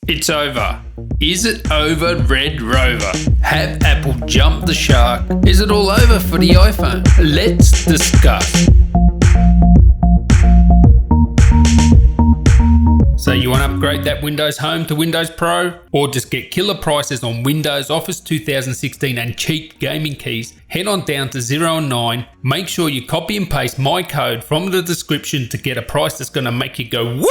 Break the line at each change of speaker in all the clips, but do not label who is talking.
It's over. Is it over, Red Rover? Have Apple jumped the shark? Is it all over for the iPhone? Let's discuss. So you want to upgrade that Windows Home to Windows Pro? Or just get killer prices on Windows Office 2016 and cheap gaming keys? Head on down to 009. Make sure you copy and paste my code from the description to get a price that's going to make you go woo!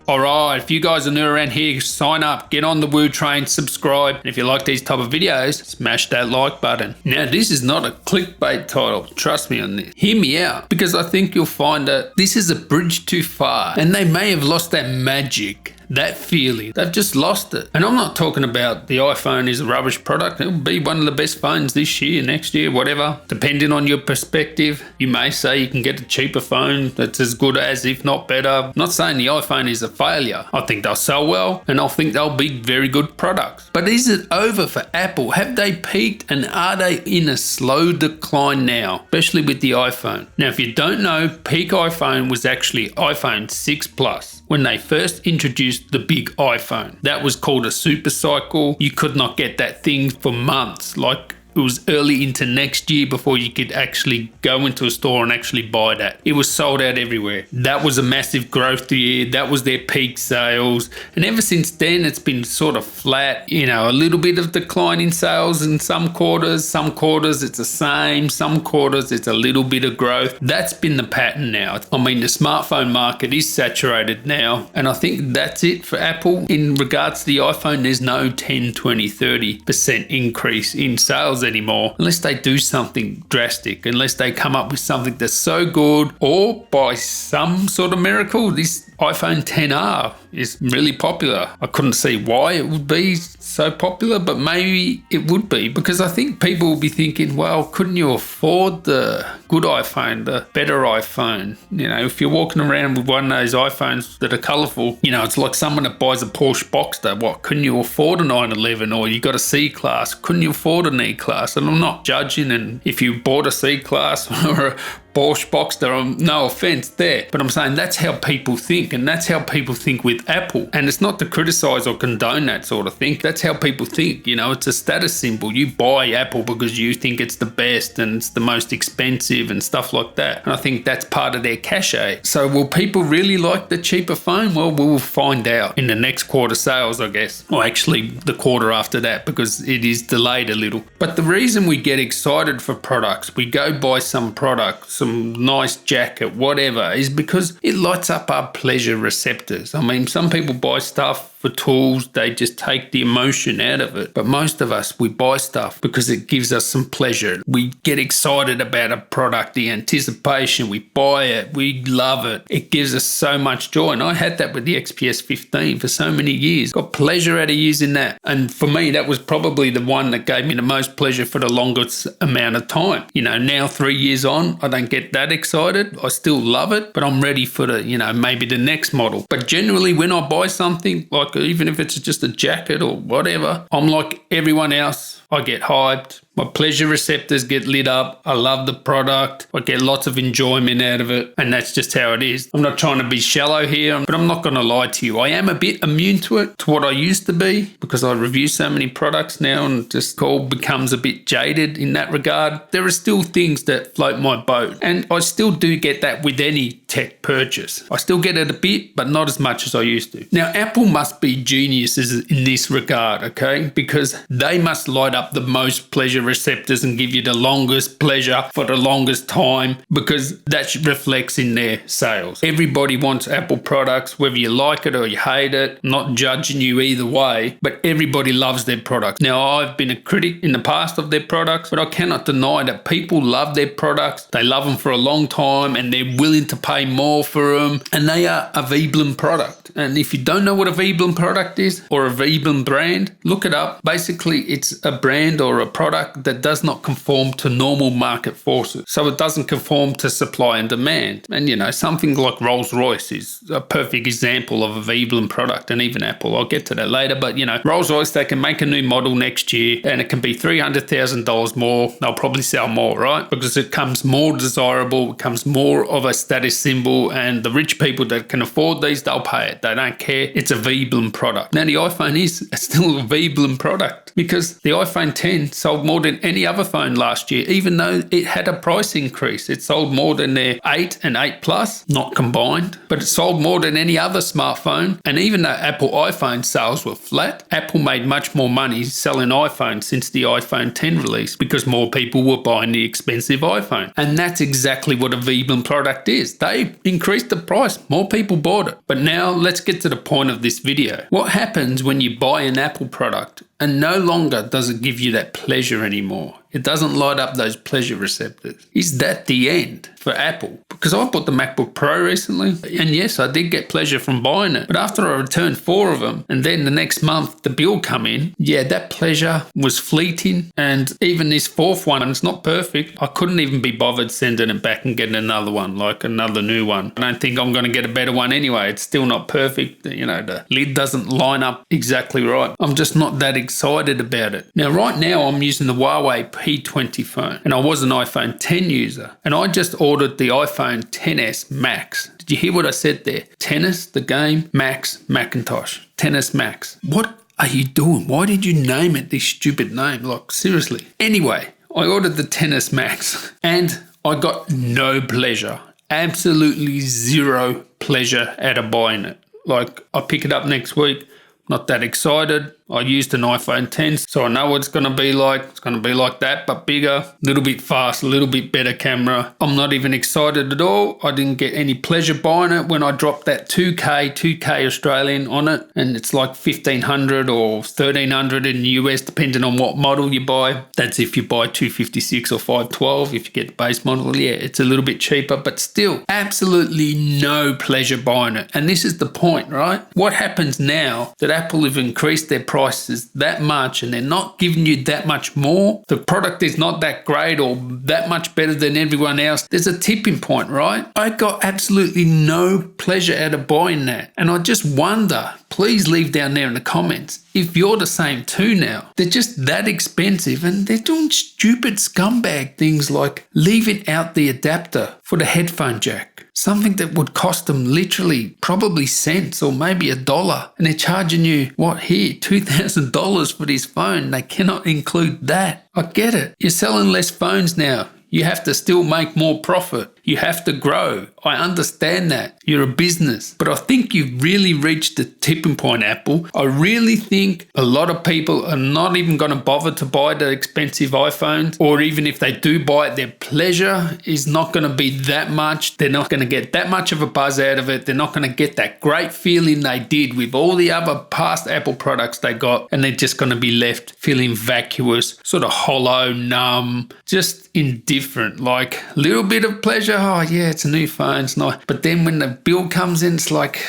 Alright, if you guys are new around here, sign up, get on the Woo train, subscribe, and if you like these type of videos, smash that like button. Now, this is not a clickbait title, trust me on this. Hear me out, because I think you'll find that this is a bridge too far, and they may have lost that magic. That feeling, they've just lost it. And I'm not talking about the iPhone is a rubbish product. It'll be one of the best phones this year, next year, whatever. Depending on your perspective, you may say you can get a cheaper phone that's as good as, if not better. I'm not saying the iPhone is a failure. I think they'll sell well, and I think they'll be very good products. But is it over for Apple? Have they peaked, and are they in a slow decline now, especially with the iPhone? Now, if you don't know, peak iPhone was actually iPhone 6 Plus. When they first introduced the big iPhone. That was called a super cycle. You could not get that thing for months. Like, it was early into next year before you could actually go into a store and actually buy that. It was sold out everywhere. That was a massive growth year. That was their peak sales. And ever since then, it's been sort of flat. You know, a little bit of decline in sales in some quarters. Some quarters it's the same. Some quarters it's a little bit of growth. That's been the pattern now. I mean, the smartphone market is saturated now. And I think that's it for Apple. In regards to the iPhone, there's no 10, 20, 30% increase in sales anymore, unless they do something drastic, unless they come up with something that's so good, or by some sort of miracle, this iPhone XR is really popular. I couldn't see why it would be so popular, but maybe it would be, because I think people will be thinking, well, couldn't you afford the good iPhone, the better iPhone? You know, if you're walking around with one of those iPhones that are colourful, you know, it's like someone that buys a Porsche Boxster. What, couldn't you afford a 911? Or you got a C-Class, couldn't you afford an E-Class? And I'm not judging, and if you bought a C-Class or a Porsche Boxster, no offense there, but I'm saying that's how people think, and that's how people think with Apple. And it's not to criticize or condone that sort of thing. That's how people think. You know, it's a status symbol. You buy Apple because you think it's the best and it's the most expensive and stuff like that. And I think that's part of their cachet. So will people really like the cheaper phone? Well, we'll find out in the next quarter sales, I guess, or actually the quarter after that, because it is delayed a little. But the reason we get excited for products, we go buy some product, some nice jacket, whatever, is because it lights up our pleasure receptors. I mean, some people buy stuff for tools, they just take the emotion out of it. But most of us, we buy stuff because it gives us some pleasure. We get excited about a product, the anticipation, we buy it, we love it. It gives us so much joy. And I had that with the XPS 15 for so many years. Got pleasure out of using that. And for me, that was probably the one that gave me the most pleasure for the longest amount of time. You know, now 3 years on, I don't get that excited. I still love it, but I'm ready for the, you know, maybe the next model. But generally, when I buy something, like even if it's just a jacket or whatever, I'm like everyone else. I get hyped. My pleasure receptors get lit up. I love the product. I get lots of enjoyment out of it. And that's just how it is. I'm not trying to be shallow here, but I'm not going to lie to you. I am a bit immune to it, to what I used to be, because I review so many products now and just all becomes a bit jaded in that regard. There are still things that float my boat. And I still do get that with any tech purchase. I still get it a bit, but not as much as I used to. Now, Apple must be geniuses in this regard, okay? Because they must light up the most pleasure receptors and give you the longest pleasure for the longest time, because that reflects in their sales. Everybody wants Apple products, whether you like it or you hate it. I'm not judging you either way, but everybody loves their products. Now, I've been a critic in the past of their products, but I cannot deny that people love their products. They love them for a long time and they're willing to pay more for them, and they are a Veblen product. And if you don't know what a Veblen product is, or a Veblen brand, look it up. Basically, it's a brand or a product that does not conform to normal market forces. So it doesn't conform to supply and demand. And, something like Rolls-Royce is a perfect example of a Veblen product, and even Apple. I'll get to that later. But, Rolls-Royce, they can make a new model next year and it can be $300,000 more. They'll probably sell more, right? Because it becomes more desirable, it becomes more of a status symbol, and the rich people that can afford these, they'll pay it. They don't care. It's a Veblen product. Now, the iPhone is still a Veblen product because the iPhone 10 sold more than any other phone last year, even though it had a price increase. It sold more than their 8 and 8 Plus, not combined, but it sold more than any other smartphone. And even though Apple iPhone sales were flat, Apple made much more money selling iPhones since the iPhone 10 release because more people were buying the expensive iPhone. And that's exactly what a Veblen product is. They increased the price, more people bought it. But now let's get to the point of this video. What happens when you buy an Apple product and no longer does it give you that pleasure anymore? It doesn't light up those pleasure receptors. Is that the end for Apple? Because I bought the MacBook Pro recently, and yes, I did get pleasure from buying it. But after I returned 4 of them, and then the next month the bill come in, that pleasure was fleeting. And even this 4th one, and it's not perfect, I couldn't even be bothered sending it back and getting another one, like another new one. I don't think I'm going to get a better one anyway. It's still not perfect. The lid doesn't line up exactly right. I'm just not that excited about it. Now, right now, I'm using the Huawei P20 phone, and I was an iPhone 10 user, and I just ordered the iPhone XS Max. Did you hear what I said there? Tennis, the game, Max, Macintosh. Tennis Max. What are you doing? Why did you name it this stupid name? Like, seriously. Anyway, I ordered the Tennis Max, and I got no pleasure. Absolutely zero pleasure out of buying it. Like, I'll pick it up next week. Not that excited. I used an iPhone 10, so I know what it's going to be like. It's going to be like that, but bigger, a little bit fast, a little bit better camera. I'm not even excited at all. I didn't get any pleasure buying it when I dropped that 2K Australian on it, and it's like $1,500 or $1,300 in the US, depending on what model you buy. That's if you buy 256 or 512. If you get the base model, it's a little bit cheaper, but still, absolutely no pleasure buying it. And this is the point, right? What happens now that Apple have increased their prices that much and they're not giving you that much more? The product is not that great or that much better than everyone else. There's a tipping point, right? I got absolutely no pleasure out of buying that. And I just wonder, please leave down there in the comments if you're the same too now. They're just that expensive and they're doing stupid scumbag things like leaving out the adapter for the headphone jack. Something that would cost them literally probably cents or maybe $1. And they're charging you, $2,000 for this phone. They cannot include that. I get it. You're selling less phones now. You have to still make more profit. You have to grow. I understand that. You're a business. But I think you've really reached the tipping point, Apple. I really think a lot of people are not even going to bother to buy the expensive iPhones. Or even if they do buy it, their pleasure is not going to be that much. They're not going to get that much of a buzz out of it. They're not going to get that great feeling they did with all the other past Apple products they got. And they're just going to be left feeling vacuous, sort of hollow, numb, just indifferent. Like a little bit of pleasure. Oh yeah, it's a new phone, it's nice. But then when the bill comes in, it's like,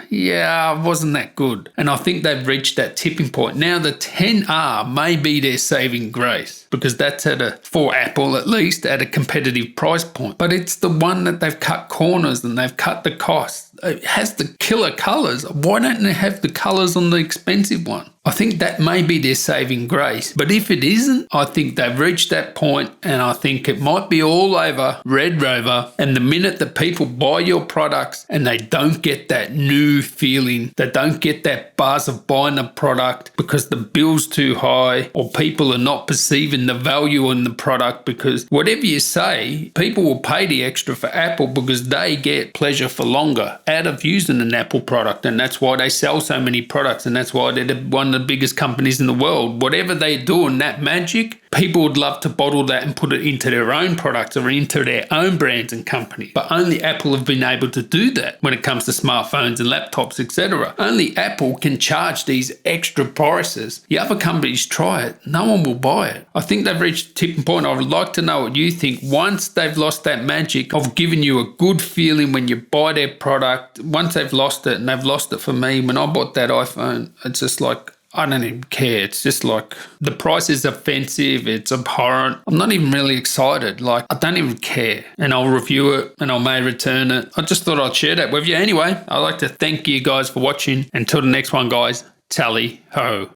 yeah, wasn't that good. And I think they've reached that tipping point. Now the 10R may be their saving grace because that's for Apple at least, at a competitive price point. But it's the one that they've cut corners and they've cut the costs. It has the killer colors. Why don't they have the colors on the expensive one? I think that may be their saving grace. But if it isn't, I think they've reached that point, and I think it might be all over Red Rover. And the minute that people buy your products and they don't get that new feeling, they don't get that buzz of buying a product because the bill's too high or people are not perceiving the value in the product, because whatever you say, people will pay the extra for Apple because they get pleasure for longer out of using an Apple product, and that's why they sell so many products, and that's why they're one of the biggest companies in the world. Whatever they're doing, that magic, people would love to bottle that and put it into their own products or into their own brands and company. But only Apple have been able to do that when it comes to smartphones and laptops, etc. Only Apple can charge these extra prices. The other companies try it, no one will buy it. I think they've reached a tipping point. I would like to know what you think. Once they've lost that magic of giving you a good feeling when you buy their product, once they've lost it, and they've lost it for me, when I bought that iPhone, it's just like, I don't even care. It's just like the price is offensive. It's abhorrent. I'm not even really excited. Like, I don't even care. And I'll review it and I may return it. I just thought I'd share that with you. Anyway, I'd like to thank you guys for watching. Until the next one, guys, tally ho.